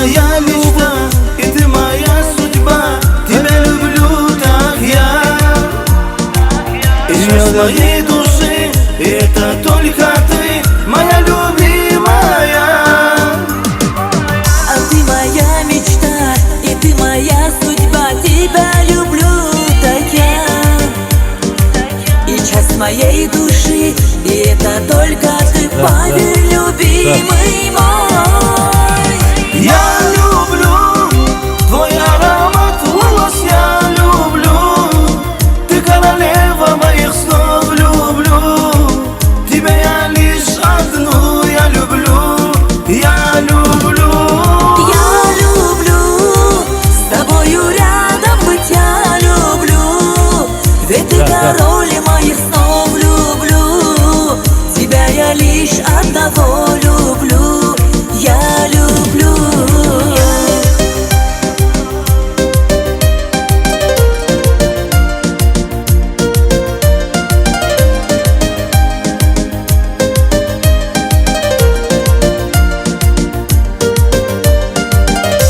моя мечта, и ты моя судьба. Тебя люблю так я. Из моей души, и это только ты, моя любимая. А ты моя мечта, и ты моя судьба. Тебя люблю так я. И часть моей души, и это только ты, поверь, любимый мой. Я люблю твой аромат волос, я люблю. Ты королева моих снов, люблю. Тебя я лишь одну, я люблю. Я люблю. Я люблю с тобою рядом быть, я люблю. Ведь ты король моих снов, люблю. Тебя я лишь одного люблю. Я люблю.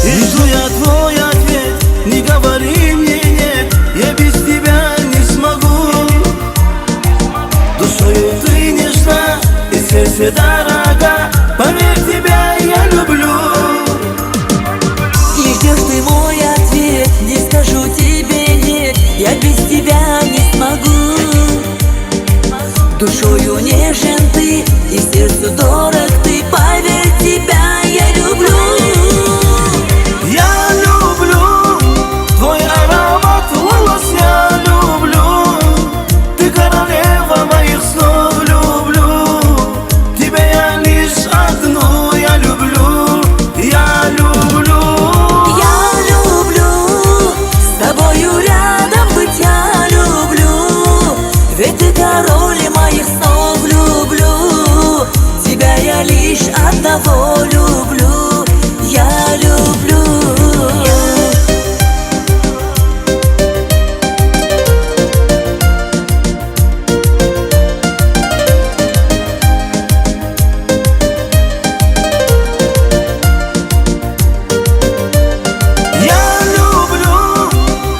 И жду я твой ответ, не говори мне нет, я без тебя не смогу. Душою ты нежна, и сердце дорога, поверь, тебя я люблю. И ждешь ты мой ответ, не скажу тебе нет, я без тебя не смогу. Душою нежен ты, и сердцу дорог ты, поверь, тебя я люблю. Я люблю твой аромат волос, я люблю. Ты королева моих снов, люблю. Тебя я лишь одну, я люблю. Я люблю. Я люблю с тобою рядом быть, я люблю. Ведь ты король моих снов, люблю. Тебя я лишь одного люблю. Я люблю. Я люблю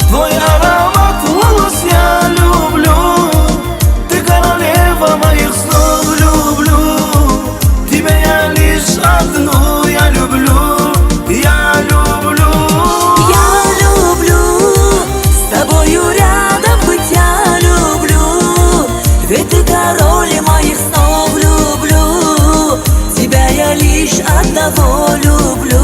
твой аромат волос, я люблю. Ты королева моих снов, люблю. Тебя я лишь одну, я люблю. Я люблю. Я люблю с тобою рядом быть, я люблю. Ведь ты король моих снов, люблю. Тебя я лишь одного люблю.